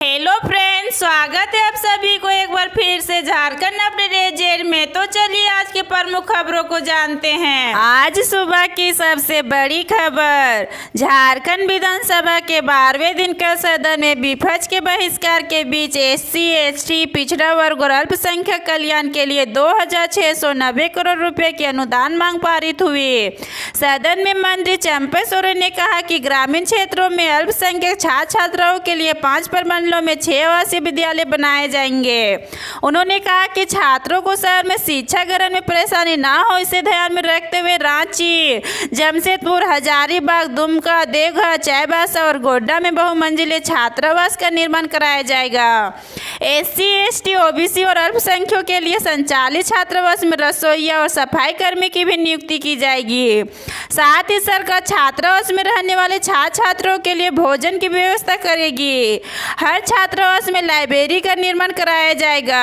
Hello friends, स्वागत है आप सभी को एक बार फिर से झारखंड अपडेट में। तो चलिए आज की प्रमुख खबरों को जानते हैं। आज सुबह की सबसे बड़ी खबर, झारखंड विधानसभा के 12वें दिन का सदन में विपक्ष के बहिष्कार के बीच SC ST पिछड़ा वर्ग और अल्पसंख्यक कल्याण के लिए 2690 करोड़ रुपए की अनुदान मांग पारित हुई। सदन में मंत्री चंपा सोरेन ने कहा कि ग्रामीण क्षेत्रों में अल्पसंख्यक छात्र छात्राओं के लिए 5 प्रमंडलों में 6 आवासीय विद्यालय बनाए जाएंगे। उन्होंने कहा कि छात्रों को शहर में शिक्षा ग्रहण में परेशानी ना हो, इसे ध्यान में रखते हुए रांची, जमशेदपुर, हजारीबाग, दुमका, देवघर, चाईबासा और गोड्डा में बहुमंजिले छात्रावास का निर्माण कराया जाएगा। SC ST OBC और अल्पसंख्यकों के लिए संचालित छात्रावास में रसोइया और सफाई कर्मी की भी नियुक्ति की जाएगी। साथ ही सरकार छात्रावास में रहने वाले छात्र छात्राओं के लिए भोजन की व्यवस्था करेगी। हर छात्रावास में लाइब्रेरी का निर्माण कराया जाएगा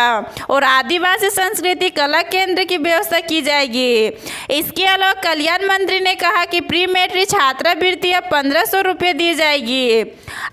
और आदिवासी संस्कृति कला केंद्र की व्यवस्था की जाएगी। इसके अलावा कल्याण मंत्री ने कहा कि प्री मैट्रिक छात्रवृत्ति अब 1500 रुपये दी जाएगी।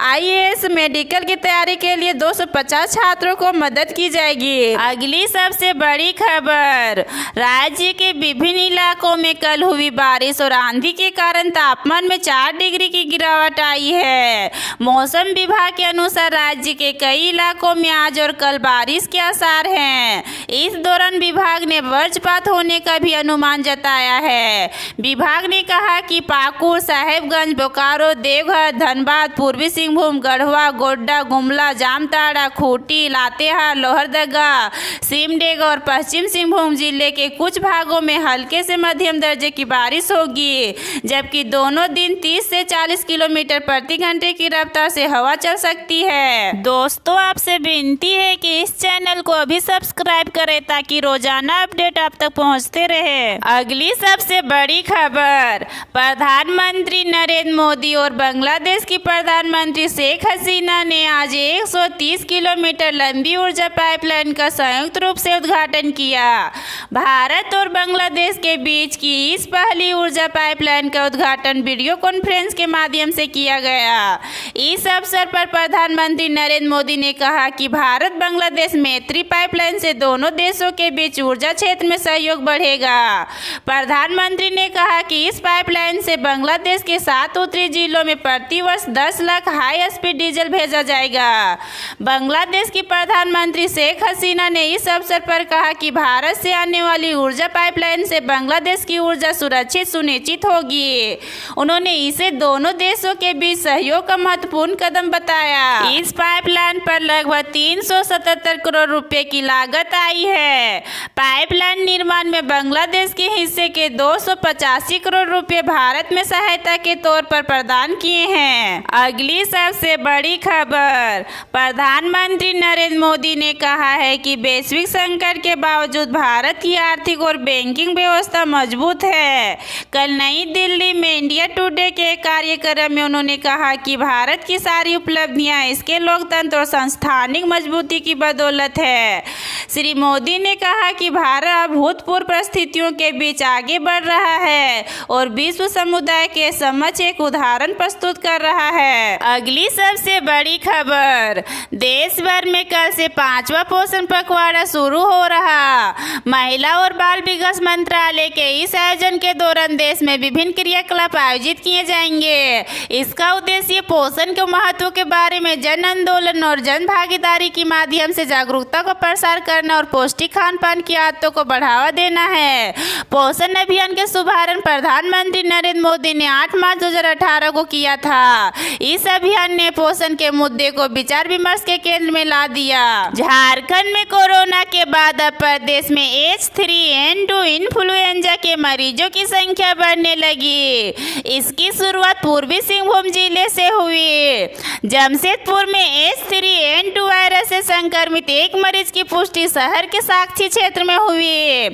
IAS मेडिकल की तैयारी के लिए 250 छात्रों को मदद की जाएगी। अगली सबसे बड़ी खबर, राज्य के विभिन्न इलाकों में कल हुई बारिश और आंधी के कारण तापमान में 4 डिग्री की गिरावट आई है। मौसम विभाग के अनुसार राज्य के कई इलाकों में आज और कल बारिश के आसार हैं। इस दौरान विभाग ने वज्रपात होने का भी अनुमान जताया है। विभाग ने कहा कि पाकुड़, साहेबगंज, बोकारो, देवघर, धनबाद, पूर्वी सिंहभूम, गढ़वा, गोड्डा, गुमला, जामताड़ा, खूंटी, लातेहार, लोहरदगा, सिमडेगा और पश्चिम सिंहभूम जिले के कुछ भागों में हल्के से मध्यम दर्जे की बारिश होगी, जबकि दोनों दिन 30 से 40 किलोमीटर प्रति घंटे की रफ्तार से हवा चल सकती है। दोस्तों, आपसे विनती है कि इस चैनल को अभी सब्सक्राइब करें ताकि रोजाना अपडेट आप तक पहुंचते रहे। अगली सबसे बड़ी खबर, प्रधानमंत्री नरेंद्र मोदी और बांग्लादेश की प्रधानमंत्री शेख हसीना ने आज 130 किलोमीटर लंबी ऊर्जा पाइपलाइन का संयुक्त रूप से उद्घाटन किया। भारत और बांग्लादेश के बीच की इस पहली ऊर्जा पाइपलाइन का उद्घाटन वीडियो कॉन्फ्रेंस के माध्यम से किया गया। इस अवसर पर प्रधानमंत्री नरेंद्र मोदी ने कहा कि भारत बांग्लादेश मैत्री पाइपलाइन से दोनों देशों के बीच ऊर्जा क्षेत्र में सहयोग बढ़ेगा। प्रधानमंत्री ने कहा कि इस पाइपलाइन से बांग्लादेश के 7 उत्तरी जिलों में प्रति वर्ष 10 लाख हाई स्पीड डीजल भेजा जाएगा। बांग्लादेश की प्रधानमंत्री शेख हसीना ने इस अवसर पर कहा कि भारत से आने वाली ऊर्जा पाइपलाइन से बांग्लादेश की ऊर्जा सुरक्षित सुनिश्चित होगी। उन्होंने इसे दोनों देशों के बीच सहयोग का महत्वपूर्ण कदम बताया। इस पाइपलाइन पर लगभग 377 करोड़ रुपए की लागत आई है। पाइपलाइन निर्माण में बांग्लादेश के हिस्से के 285 करोड़ रुपए भारत में सहायता के तौर पर प्रदान किए हैं। अगली सबसे बड़ी खबर, प्रधानमंत्री नरेंद्र मोदी ने कहा है कि वैश्विक संकट के बावजूद भारत की आर्थिक और बैंकिंग व्यवस्था मजबूत है। कल नई दिल्ली में इंडिया टुडे के कार्यक्रम में उन्होंने कहा कि भारत की सारी उपलब्धियां इसके लोकतंत्र और सांस्थानिक मजबूती की बदौलत है। श्री मोदी ने कहा कि भारत अभूतपूर्व परिस्थितियों के बीच आगे बढ़ रहा है और विश्व समुदाय के समक्ष एक उदाहरण प्रस्तुत कर रहा है। अगली सबसे बड़ी खबर, देश भर में कल से 5वां पोषण पखवाड़ा शुरू हो रहा। महिला और बाल विकास मंत्रालय के इस आयोजन के दौरान देश में विभिन्न क्रियाकलाप आयोजित किए जाएंगे। इसका उद्देश्य पोषण के महत्व के बारे में जन आंदोलन और जन भागीदारी के माध्यम से जागरूकता को प्रसार करना और पौष्टिक खान पान की आदतों को बढ़ावा देना है। पोषण अभियान के शुभारंभ प्रधानमंत्री नरेंद्र मोदी ने 8 मार्च 2018 को किया था। इस अभियान ने पोषण के मुद्दे को विचार विमर्श के केंद्र में ला दिया। झारखंड में कोरोना के बाद अब प्रदेश में H3N2 इन्फ्लुएंजा के मरीजों की संख्या बढ़ने लगी। इसकी शुरुआत पूर्वी सिंहभूम जिले से हुई। जमशेदपुर में H3N2 वायरस से संक्रमित एक मरीज की पुष्टि शहर के साक्षी क्षेत्र में हुई।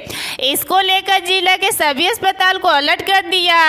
इसको लेकर जिला के सभी अस्पताल को अलर्ट कर दिया।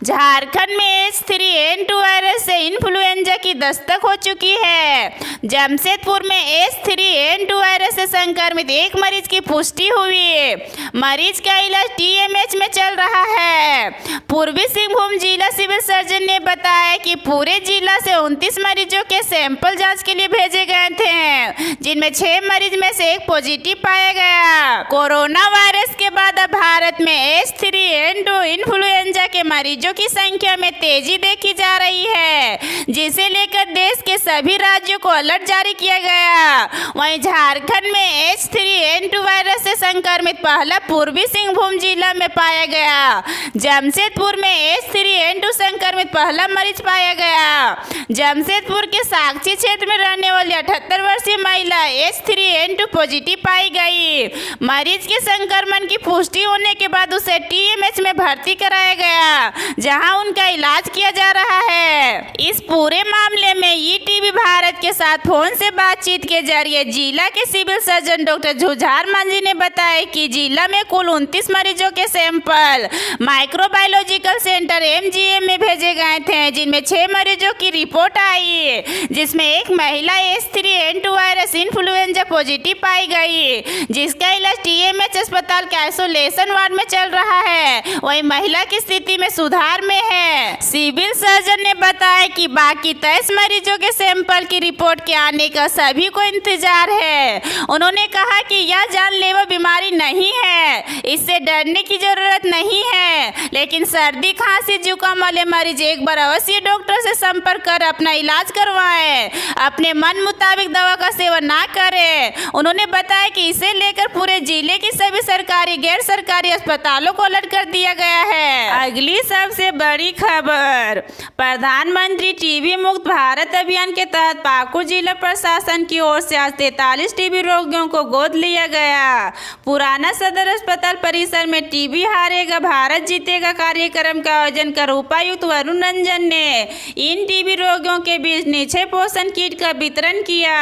झारखंड में H3N2 वायरस से इन्फ्लुएंजा की की दस्तक हो चुकी है। जमशेदपुर में H3N2 वायरस से संक्रमित एक मरीज की पुष्टि हुई। मरीज का इलाज TMH में चल रहा है। पूर्वी सिंहभूम जिला सिविल सर्जन ने बताया कि पूरे जिला से 29 मरीजों के सैंपल जांच के लिए भेजे गए थे, जिनमें 6 मरीज में से एक पॉजिटिव पाया गया। कोरोना वायरस के बाद अब भारत में H3N2 इन्फ्लुएंजा के मरीजों की संख्या में तेजी देखी जा रही है, जिसे लेकर देश के सभी राज्यों को अलर्ट जारी किया गया। वहीं झारखंड में H3N2 वायरस से संक्रमित पहला पूर्वी सिंहभूम जिला में पाया गया। जमशेदपुर में H3N2 संक्रमित पहला मरीज पाया गया। जमशेदपुर के साक्षी क्षेत्र में रहने वाली 78 वर्षीय महिला H3N2 पॉजिटिव पाई गई। मरीज के संक्रमण की पुष्टि होने के बाद उसे TMH में भर्ती कराया गया, जहां उनका इलाज किया जा रहा है। इस पूरे मामले में ETV भारत के साथ फोन से बातचीत के जरिए जिला के civil surgeon doctor Jhujhar Manjhi ने बताया कि जिला में कुल 29 मरीजों के सैंपल माइक्रोबायोलॉजिकल सेंटर MGM में भेजे गए थे, जिनमें 6 मरीजों की रिपोर्ट आई, जिसमें एक महिला H3N2 वायरस इन्फ्लुएंजा पॉजिटिव पाई गई, जिसका इलाज TMH अस्पताल के आइसोलेशन वार्ड में चल रहा है। वहीं महिला की स्थिति में सुधार में है। सिविल सर्जन ने बताया कि बाकी 23 मरीजों के सैंपल की रिपोर्ट के आने का सभी को इंतजार है। उन्होंने कहा कि यह जानलेवा बीमारी नहीं है, इससे डरने की जरूरत नहीं है, लेकिन सर्दी खांसी जुकाम वाले मरीज एक बार अवश्य डॉक्टर से संपर्क कर अपना इलाज करवाएं, अपने मन मुताबिक दवा का सेवन ना करें। उन्होंने बताया कि इसे लेकर पूरे जिले की सभी सरकारी गैर सरकारी अस्पतालों को अलर्ट कर दिया गया है। अगली सबसे बड़ी खबर, प्रधानमंत्री टीबी मुक्त भारत अभियान के तहत पाकुड़ जिला प्रशासन की ओर से आज 43 टीबी रोगियों को गोद लिया गया। पुराना सदर अस्पताल परिसर में टीबी हारेगा भारत जीतेगा कार्यक्रम का आयोजन कर उपायुक्त वरुण रंजन ने इन टीबी रोगियों के बीच निक्षय पोषण किट का वितरण किया।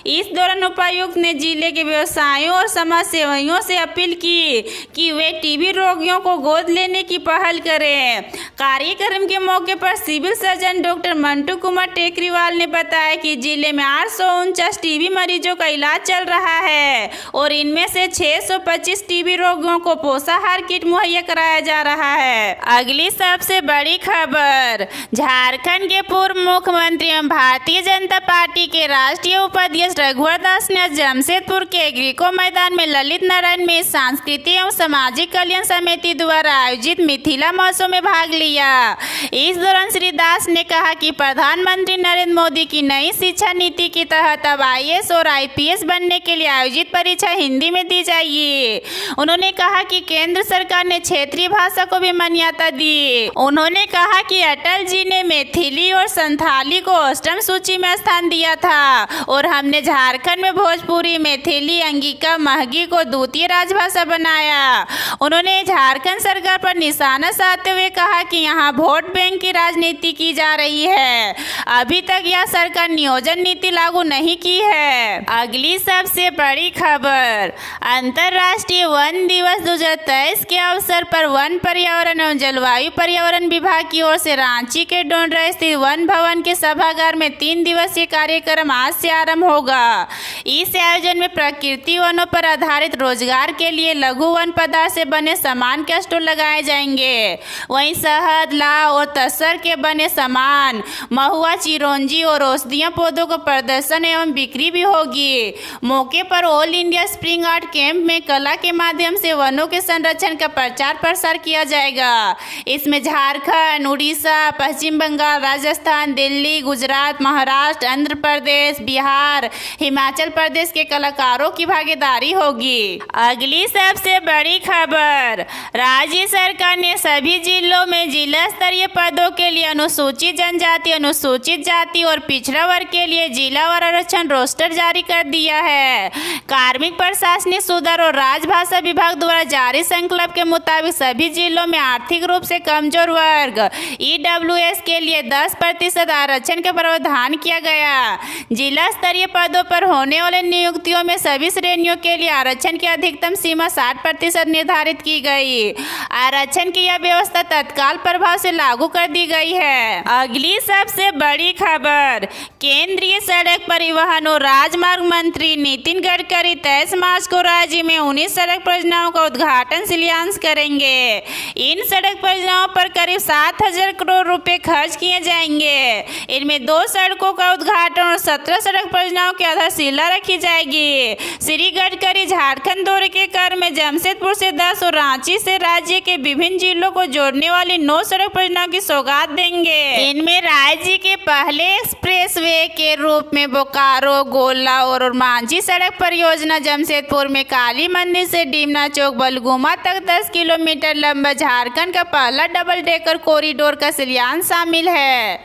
इस दौरान उपायुक्त ने जिले के व्यवसायियों और समाज सेवियों से अपील की कि वे टीबी रोगियों को गोद लेने की पहल करें। कार्यक्रम के मौके पर civil surgeon doctor Mantu Kumar Tekriwal ने बताया कि जिले में 849 टीबी मरीजों का इलाज चल रहा है और इनमें से 625 टीबी रोगियों को पोषाहार किट मुहैया कराया जा रहा है। अगली सबसे बड़ी खबर, झारखंड के पूर्व मुख्यमंत्री एवं भारतीय जनता पार्टी के राष्ट्रीय उपाध्यक्ष रघुवर दास ने जमशेदपुर के एग्रीको मैदान में ललित नारायण में सांस्कृतिक एवं सामाजिक कल्याण समिति द्वारा आयोजित मिथिला महोत्सव में भाग लिया। इस दौरान श्री दास ने कहा कि प्रधानमंत्री नरेंद्र मोदी की नई शिक्षा नीति के तहत अब IAS और IPS बनने के लिए आयोजित परीक्षा हिंदी में दी जाएगी। उन्होंने कहा कि केंद्र सरकार ने क्षेत्रीय भाषा को भी मान्यता दी। उन्होंने कहा कि अटल जी ने मैथिली और संथाली को अष्टम सूची में स्थान दिया था और हमने झारखंड में भोजपुरी, मैथिली, अंगिका, महगी को द्वितीय राजभाषा बनाया। उन्होंने झारखंड सरकार पर निशाना साधते हुए कहा कि यहाँ वोट बैंक की राजनीति की जा रही है, अभी तक यह सरकार नियोजन नीति लागू नहीं की है। अगली सबसे बड़ी खबर, अंतर्राष्ट्रीय वन दिवस 2023 के अवसर पर वन पर्यावरण एवं जलवायु पर्यावरण विभाग की ओर से रांची के डोंडरा स्थित वन भवन के सभागार में 3 दिवसीय कार्यक्रम आज से आरंभ होगा। इस आयोजन में प्रकृति वनों पर आधारित रोजगार के लिए लघु वन पदार्थ से बने सामान के स्टॉल लगाए जाएंगे। वहीं शहद, लाव और तसर के बने सामान, महुआ, चिरौंजी और औषधीय पौधों को प्रदर्शन एवं बिक्री भी होगी। मौके पर all India spring art camp में कला के माध्यम से वनों के संरक्षण का प्रचार प्रसार किया जाएगा। इसमें झारखंड, उड़ीसा, पश्चिम बंगाल, राजस्थान, दिल्ली, गुजरात, महाराष्ट्र, आंध्र प्रदेश, बिहार, हिमाचल प्रदेश के कलाकारों की भागीदारी होगी। अगली सबसे बड़ी खबर, राज्य सरकार ने सभी जिलों में जिला स्तरीय पदों के लिए अनुसूचित जनजाति, अनुसूचित जाति और पिछड़ा वर्ग के लिए जिलावार आरक्षण रोस्टर जारी कर दिया है। कार्मिक प्रशासनिक सुधार और राजभाषा विभाग द्वारा जारी संकल्प के मुताबिक सभी जिलों में आर्थिक रूप से कमजोर वर्ग EWS के लिए 10% आरक्षण का प्रावधान किया गया। जिला स्तरीय पदों पर होने होने वाले नियुक्तियों में सभी श्रेणियों के लिए आरक्षण की अधिकतम सीमा 60% निर्धारित की गई। आरक्षण की यह व्यवस्था तत्काल प्रभाव से लागू कर दी गई है। अगली सबसे बड़ी खबर, केंद्रीय सड़क परिवहन और राजमार्ग मंत्री नितिन गडकरी 23 मार्च को राज्य में 19 सड़क परियोजनाओं का उद्घाटन शिलान्यास करेंगे। इन सड़क परियोजनाओं पर करीब 7,000 करोड़ रुपए खर्च किए जाएंगे। इनमें 2 सड़कों का उद्घाटन और 17 सड़क परियोजनाओं की आधारशिला रखी जाएगी। श्री गडकरी झारखंड दौरे के क्रम में जमशेदपुर से 10 और रांची से राज्य के विभिन्न जिलों को जोड़ने वाली 9 सड़क परियोजनाओं की सौगात देंगे। इनमें राज्य के पहले एक्सप्रेसवे के रूप में बोकारो, गोला और मांझी सड़क परियोजना, जमशेदपुर में काली मंदिर से डीमना चौक बलगुमा तक 10 किलोमीटर लंबा झारखंड का पहला डबल डेकर कॉरिडोर का शिलान्यास शामिल है।